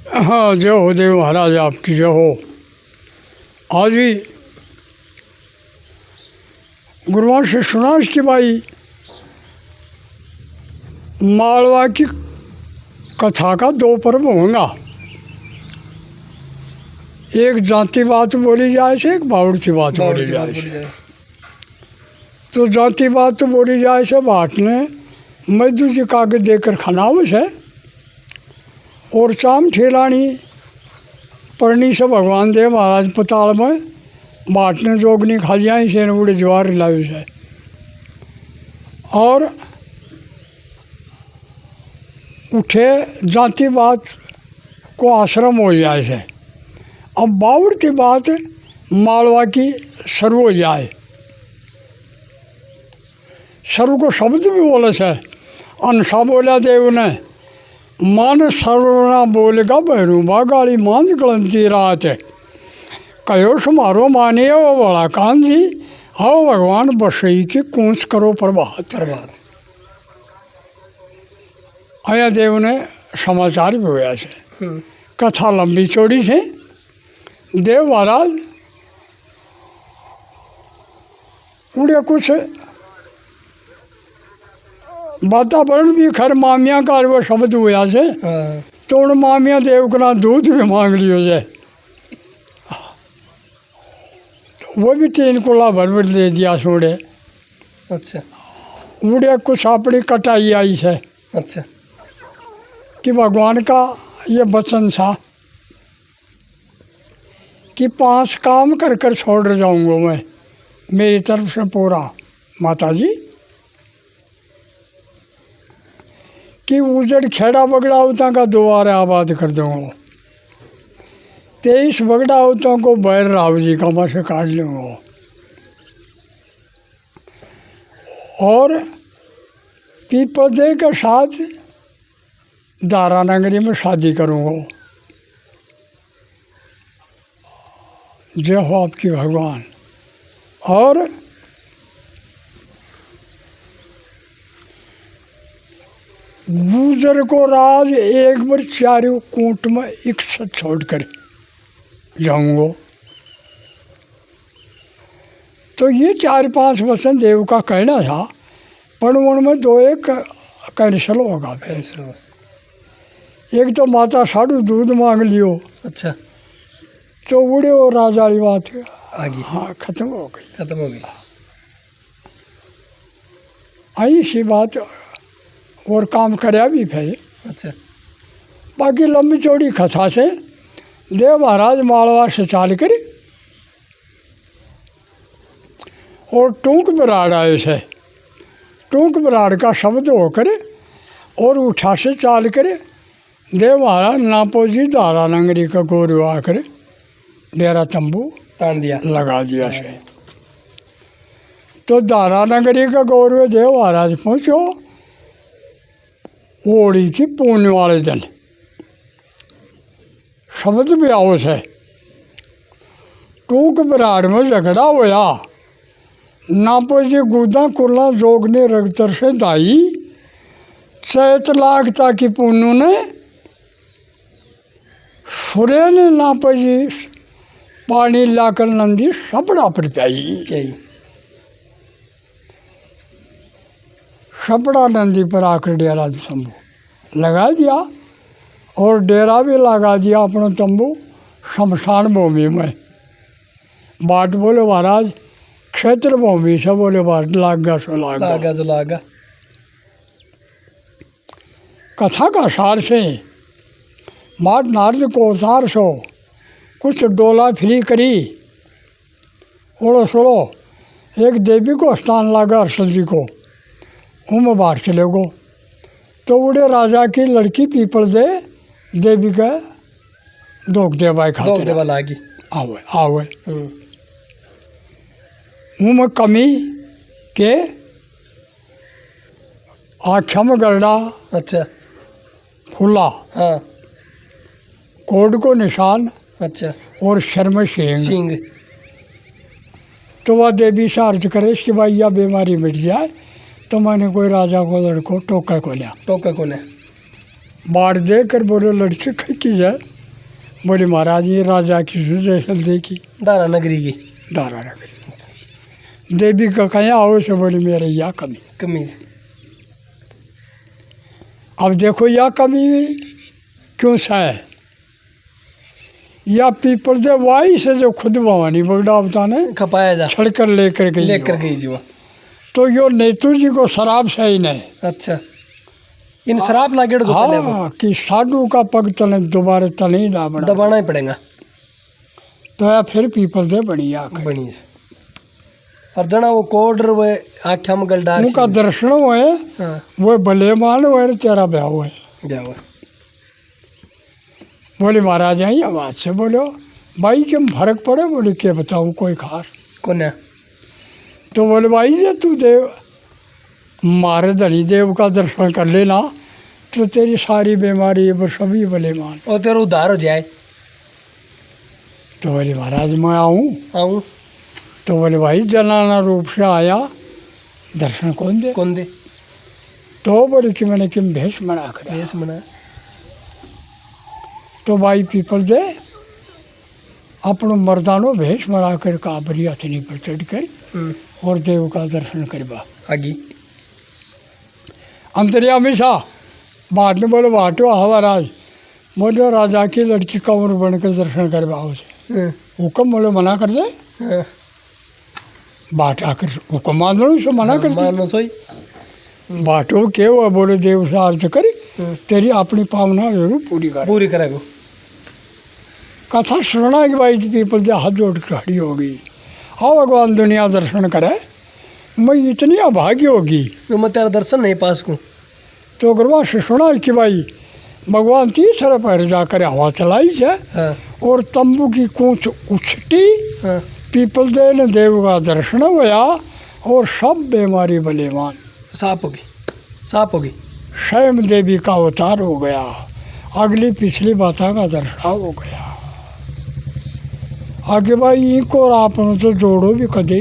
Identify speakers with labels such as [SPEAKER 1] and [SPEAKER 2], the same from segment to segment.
[SPEAKER 1] हाँ, जय हो देव महाराज, आपकी जय हो। आज ही गुरुवार से सुना कि भाई मालवा की कथा का दो पर्व होगा। एक जाति बात बोली जाए से, एक बावड़ती बात बोली जाए से। तो जाति बात तो बोली जाए से बाट ने मजदूर जी कागज देकर खनावश है और चाम ठेलानी परनी से भगवान देव महाराज पताल में बाटने जोगनी खालियाँ से उड़े ज्वार लावे से और उठे जाति बात को आश्रम हो जाए से। अब बावड़ती बात मालवा की सर्व हो जाए। सर्व को शब्द भी बोले से अनसा बोला देव ने मान सर्वना बोलेगा बहरूबा गाली मान गलंती रात कहो समारो माने वो बड़ा कान जी आओ भगवान बसई की कूंस करो प्रभात। आया देव ने समाचार भी हुआ से। कथा लंबी चौड़ी से देव महाराज उड़े कुछ वातावरण भी खैर मामिया का वो शब्द हुआ से तो उन मामिया देव का ना दूध भी मांग लियो जाए। वो भी 3 कुला भर दे दिया सोड़े।
[SPEAKER 2] अच्छा।
[SPEAKER 1] उड़े कुछ अपनी कटाई आई से।
[SPEAKER 2] अच्छा।
[SPEAKER 1] कि भगवान का ये वचन था कि 5 काम कर कर छोड़ जाऊंगा मैं मेरी तरफ से पूरा माता जी कि उजड़ खेड़ा बगड़ा होता का दोबारा आबाद कर दूँगा। 23 बगड़ा होता को बैर राव जी का मैं से काट लूँगा और पीपदे के साथ दारा नगरी में शादी करूँगा। जय हो आपकी भगवान। और गुजर को राज एक बार चारों कूट में एक साथ छोड़ कर जाऊंगा। तो ये 4-5 वचन देव का कहना था पर उनमें 2-1 कैंसल होगा। फिर एक तो माता साढ़ू दूध मांग लियो।
[SPEAKER 2] अच्छा।
[SPEAKER 1] तो उड़े और राजा वाली बात
[SPEAKER 2] आगे
[SPEAKER 1] हाँ खत्म हो गई। आई सी बात और काम कराया भी फिर।
[SPEAKER 2] अच्छा।
[SPEAKER 1] बाकी लंबी चौड़ी कथा से देव महाराज मालवा से चाल कर और टूंक बराड़ आए से। टूंक बराड़ का शब्द होकर और उठा से चाल कर देव महाराज नापो जी दारा नगरी का गोरू आकर डेरा तंबू
[SPEAKER 2] तान दिया
[SPEAKER 1] लगा दिया से। तो दारा नगरी का गौरव देव महाराज पहुँचो होली की पूर्णि वाले दिन। शब्द भी आवश है। टूक बराड़ में झगड़ा होया नापो जी गुदा कुला जोग ने रगतर से दाई चैत लागता की पुन्नू ने सूर्य ने नापो जी पानी लाकर नंदी सपड़ा पर प्याई। सपड़ा नंदी पर आकर डेरा तंबू लगा दिया और डेरा भी लगा दिया अपना तंबू शमशान भूमि में। बाट बोले महाराज क्षेत्र भूमि से बोले बाट लागा सो लागा। कथा का सार से बाट नारद को अवतार सो कुछ डोला फ्री करी ओड़ो सोड़ो एक देवी को स्थान लागा अर्षद जी को उम बाहर चले गो। तो उड़े राजा की लड़की पीपल दे देवी का दोग देवाई खाते
[SPEAKER 2] लागी
[SPEAKER 1] आवे उम कमी के आँखों में गरडा।
[SPEAKER 2] अच्छा।
[SPEAKER 1] फूला
[SPEAKER 2] हाँ।
[SPEAKER 1] कोड को निशान।
[SPEAKER 2] अच्छा।
[SPEAKER 1] और शर में सींग। तो वह देवी से अर्ज करे कि भाई यह बीमारी मिट जाए तो मैंने कोई राजा को लड़को टोका को लिया। बाट देख कर बोले लड़की कहीं की जाए। बोले महाराज ये राजा की सुजैसल देखी
[SPEAKER 2] दारा नगरी की
[SPEAKER 1] दारा नगरी। देवी का कहीं आओ से बोले मेरे या कमी
[SPEAKER 2] कमी।
[SPEAKER 1] अब देखो या कमी क्यों सा है या पीपल दे वाई से जो खुद भवानी बगड़ा बताने
[SPEAKER 2] खपाया जा
[SPEAKER 1] छड़कर लेकर गई
[SPEAKER 2] जी वो।
[SPEAKER 1] तो यो नेतू जी को शराब सही नहीं।
[SPEAKER 2] अच्छा इन शराब लागेड़ तो
[SPEAKER 1] हाँ कि साधु का पग तने दोबारा तने ना
[SPEAKER 2] दबाना ही पड़ेगा।
[SPEAKER 1] तो या फिर पीपल दे बढ़िया
[SPEAKER 2] बनी और जना वो कोड वो आख्या में गल डाल
[SPEAKER 1] उनका दर्शन हुए।
[SPEAKER 2] हाँ
[SPEAKER 1] वो भले मान हुए तेरा ब्याह हुए।
[SPEAKER 2] ब्याह हुआ।
[SPEAKER 1] बोले महाराज आई आवाज से बोलो भाई क्यों फर्क पड़े। बोले क्या बताऊँ कोई खास
[SPEAKER 2] कौन है।
[SPEAKER 1] तो बोले भाई ये तू देव मारे धनी देव का दर्शन कर लेना तो तेरी सारी बीमारी वो सभी भले मान
[SPEAKER 2] और तेरा उद्धार हो जाए।
[SPEAKER 1] तो बोले महाराज मैं आऊँ।
[SPEAKER 2] आऊँ
[SPEAKER 1] तो बोले भाई जनाना रूप से आया दर्शन कौन दे।
[SPEAKER 2] कौन दे।
[SPEAKER 1] तो बोले कि मैंने किम भेष मना कर
[SPEAKER 2] भेष मना।
[SPEAKER 1] तो भाई पीपल दे अपनो मर्दानो भेष मना कर काबरी हथनी पर चढ़ कर और देव का दर्शन करवा
[SPEAKER 2] आगे
[SPEAKER 1] अंतर्यामी सा बाट ने बोले बाटो हवाराज मोटो राजा की लड़की कंवर बनकर दर्शन करवाओ से हुक्म बोले मना कर दे। बाट आकर हुक्म मान लो इसे मना कर दे। बाटो के हुआ बोले देव से अर्ज करी तेरी अपनी पावना जरूर पूरी
[SPEAKER 2] करेगो।
[SPEAKER 1] कथा सुना कि भाई पीपल से हाथ जोड़ के खड़ी होगी। आओ भगवान दुनिया दर्शन करे मैं इतनी अभागी होगी
[SPEAKER 2] तो मैं तेरा दर्शन नहीं पास को।
[SPEAKER 1] तो गुरुआ से सुना कि भाई भगवान तीसरे पैर जाकर हवा चलाई है।
[SPEAKER 2] हाँ।
[SPEAKER 1] और तंबू की कूच उछटी।
[SPEAKER 2] हाँ।
[SPEAKER 1] पीपल दे ने देव का दर्शन हुआ और सब बीमारी बलेमान
[SPEAKER 2] साफ होगी।
[SPEAKER 1] स्वयं देवी का अवतार हो गया। अगली पिछली बाता का दर्शन हो गया। आगे भाई इनको और आपनों तो जोड़ो भी कदे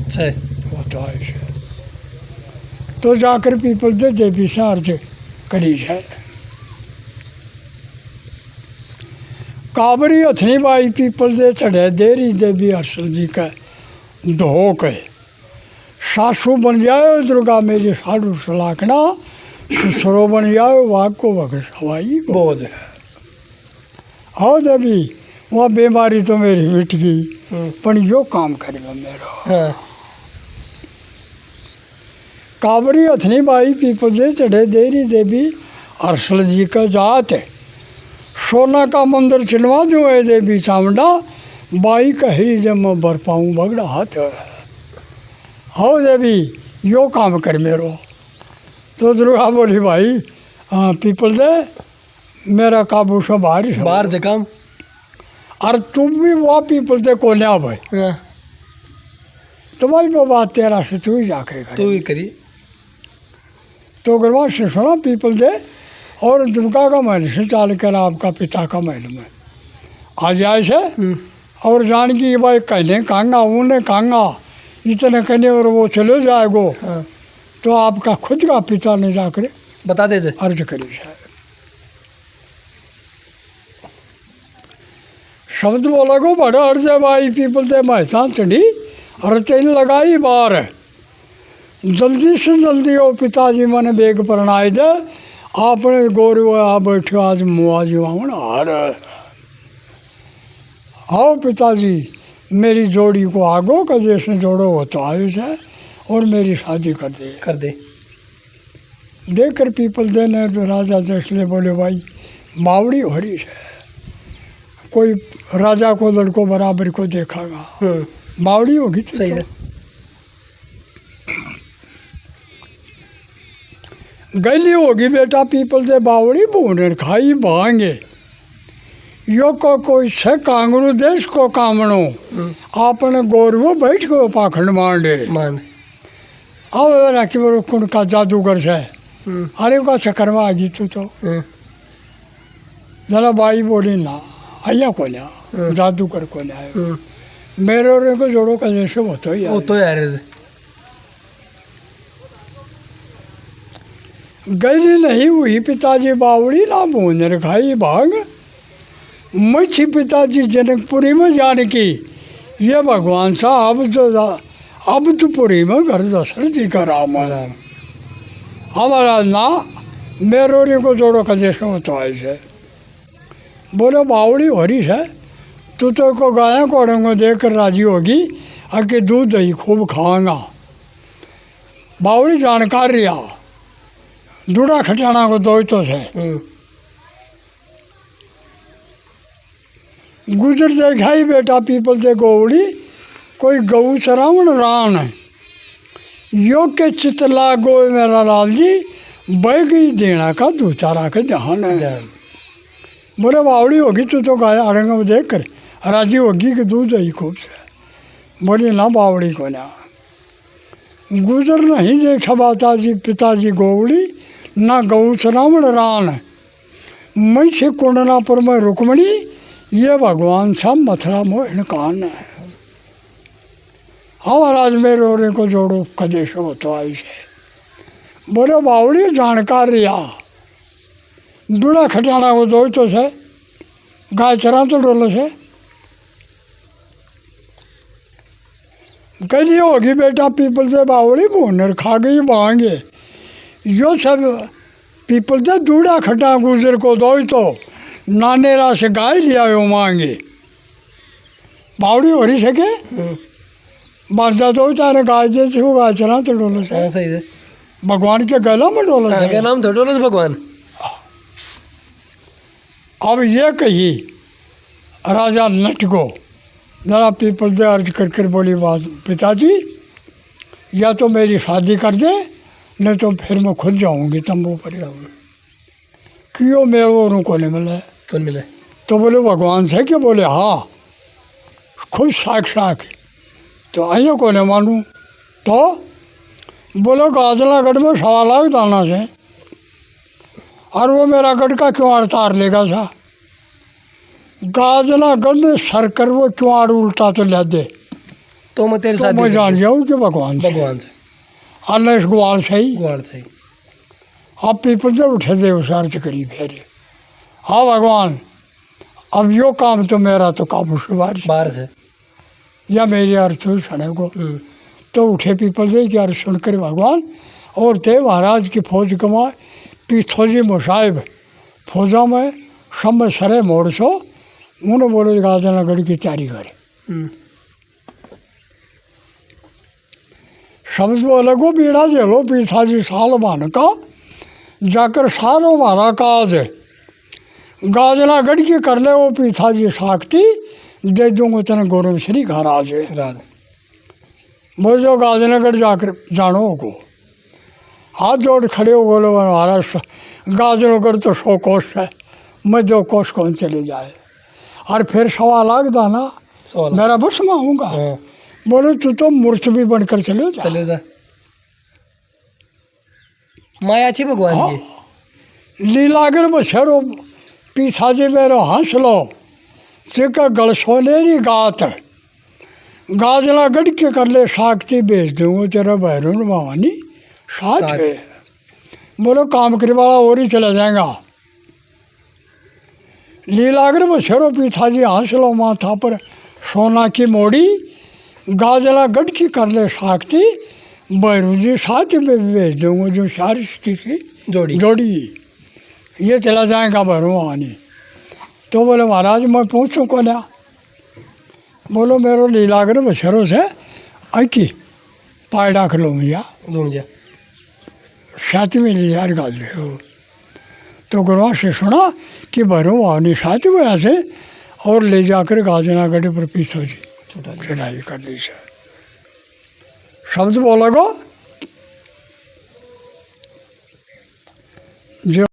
[SPEAKER 1] से होता है। तो जाकर पीपल दे देवी से अर्ज करी है। काबरी हथनी बाई पीपल दे चढ़े देरी देवी हर्षल जी का धो के सासू बन जाए दुर्गा मेरी साधु सलाखना ससुरो बन जाए वाग को वग सवाई बोझ है। आओ देवी वह बीमारी तो मेरी मिट गई पर यो काम करेगा मेरा।
[SPEAKER 2] हाँ।
[SPEAKER 1] काबरी हथनी बाई पीपल दे चढ़े देरी देवी हर्षल जी का जात है। सोना का मंदिर चिनवा जो है देवी चामुंडा बाई कही जब मैं बर पाऊँ बगड़ा हाथ है। आओ देवी यो काम कर मेरो। तो दुर्गा बोली भाई पीपल दे मेरा काबू से बाहर
[SPEAKER 2] से काम
[SPEAKER 1] और तुम भी वह पीपल दे को लिया भाई।
[SPEAKER 2] हाँ।
[SPEAKER 1] तो भाई वो बात तेरा से तू ही जाके
[SPEAKER 2] तू ही करी।
[SPEAKER 1] तो गुरुआ से सुना पीपल दे और दुर्गा का महल से चाल कर आपका पिता का महल में आ जाए से और जान की भाई कहने कांगा उन्हें कांगा इतने कहने और वो चले जाएगो।
[SPEAKER 2] हाँ।
[SPEAKER 1] तो आपका खुद का पिता ने जाकर
[SPEAKER 2] बता दे
[SPEAKER 1] अर्ज करी शायद शब्द बोला को बड़ा अर्ज है भाई पीपल दे महसा चढ़ी और तेन लगाई बार जल्दी से जल्दी वो पिताजी मैंने बेग परनाए दे आपने गोरू आ बैठे आज मुआ जीवाण हार। आओ पिताजी मेरी जोड़ी को आगो का जैसे जोड़ो हो तो आयुष है और मेरी शादी कर दे। देखकर पीपल दे ने राजा जैसले बोले भाई बावड़ी हो रही है कोई राजा को लड़कों बराबर को देखागा बावड़ी होगी तो
[SPEAKER 2] सही है।
[SPEAKER 1] गली होगी बेटा पीपल दे बावड़ी बोने खाई भांगे यो को कोई से कांगरू देश को कामणो आपने गोरवो बैठ को पाखंड मांडे अब ना कि वो कुण का जादूगर से अरे का चक्कर में आ गई तू तो जरा बाई बोली ना आया को ना जादूगर को ना मेरे और को जोड़ो का जैसे वो तो यार गली नहीं हुई पिताजी बावड़ी ना भूनर खाई भाग मच्छी पिताजी जनकपुरी में जानकी ये भगवान साहब जो अब तो पुरी में घर दशरथ जी का राम है
[SPEAKER 2] राम
[SPEAKER 1] हमारा ना मेरोरी को जोड़ो कदेश में तो आई है बोले बावड़ी हो रही है तू तो को गाया घोड़ों को देख कर राजी होगी आके दूध दही खूब खाऊंगा बावड़ी जानकार रिया दूड़ा खटाना को दो तो है गुजर देखाई बेटा पीपल दे गोवड़ी कोई गऊ चरावण रान है यो के चितला गो मेरा लाल जी बह गई देना का दूचारा के ध्यान है बोले बावड़ी होगी तो गाया अड़ंग में देख कर राजी होगी कि दूध दही खूब से बोली ना बावड़ी को ना गुजर नहीं देखा माताजी पिताजी गोवड़ी ना गऊ चरावण रान मैं से कुंडना पर मैं रुक्मणी ये भगवान सा मथुरा मोहन कान है हाँ महाराज मेरे ओरे को जोड़ो कदेश तो आई से बोले बावड़ी जानकार रिया दूड़ा खटाना को दो तो से गाय चरा तो डोलो से कही होगी बेटा पीपल से बावड़ी भूनर खा गई मांगे यो सब पीपल से दूड़ा खटा गुजर को दो तो नानेरा से गाय लिया यो मांगे बावड़ी हो रही सके मरदा तो चारे गाय दे से गाय चला तो डोलो से
[SPEAKER 2] सही है
[SPEAKER 1] भगवान के गला में डोलो से
[SPEAKER 2] क्या नाम था डोलो भगवान
[SPEAKER 1] अब ये कही राजा नट को जरा पीपल से अर्ज कर कर बोली बात पिताजी या तो मेरी शादी कर दे नहीं तो फिर मैं खुद जाऊंगी तंबू पर क्यों मेरे और को नहीं मिले
[SPEAKER 2] कौन मिले
[SPEAKER 1] तो बोले भगवान से कि बोले हाँ खुद साक्षात तो आइए को नहीं मानूँ तो बोलो गाजलागढ़ में 1.25 लाख दाना से और वो मेरा गढ़ का क्यों तार लेगा सा गाजलागढ़ में सर कर वो क्यों उल्टा तो ले दे
[SPEAKER 2] तो मैं तेरे
[SPEAKER 1] तो
[SPEAKER 2] साथ
[SPEAKER 1] मैं जान जाऊँ कि भगवान
[SPEAKER 2] से
[SPEAKER 1] अल्लाह ग्वाल सही
[SPEAKER 2] ग्वाल सही
[SPEAKER 1] अब पीपल से उठे दे उस अर्ज करी फिर हाँ भगवान अब यो काम तो मेरा तो काबू से
[SPEAKER 2] बाहर से
[SPEAKER 1] या मेरी अर्थ सुने को तो उठे पीपल दे कि अर्थ सुनकर भगवान और थे महाराज की फौज कमाए पीछोजी मुसाहिब फौजा में सब सरे मोड़ सो उन्होंने बोले गाजनगढ़ की तैयारी करे शब्द बोले को बीड़ा जेलो पीछाजी साल मान का जाकर सारो मारा काज गाजनागढ़ की कर ले वो पीछाजी साख्ती दे दूंगा तेने गौरव श्री महाराज बोलो गाजनागढ़ जाकर जानो को हाथ जोड़ खड़े हो बोलो महाराज गाजनगढ़ तो 100 कोस है मैं 2 कोस कौन चले जाए और फिर 1.25 लाख दाना मेरा बस में आऊँगा बोले तू तो मूर्छ भी बनकर चले जा
[SPEAKER 2] माया अच्छी भगवान की
[SPEAKER 1] लीलागर बछेरो पीछा जी मेरो हंस लो चिका गल सोनेरी गात गाजनागढ़ के कर ले साख्ती बेच दूंगा तेरा बैरून भवानी साथ है बोलो काम करे वाला और ही चला जाएगा लीलागर बछेरो पीछा जी हंस लो माथा पर सोना की मोड़ी गाजनागढ़ की कर ले साख्ती बैरू जी साथ में बेच दूंगा जो सारी की जोड़ी ये चला जाएगा बैरू भवानी तो बोले महाराज मैं पूछूँ को ना बोलो मेरो लीलागर बछेरो से आई पाए डाक लो मुझे साथ में ले यार गाज तो गुरुआ से सुना कि भरो भवानी साथ में ऐसे और ले जाकर गाजनागढ़ पर पीछो जी चढ़ाई कर दी से शब्द बोला गो जो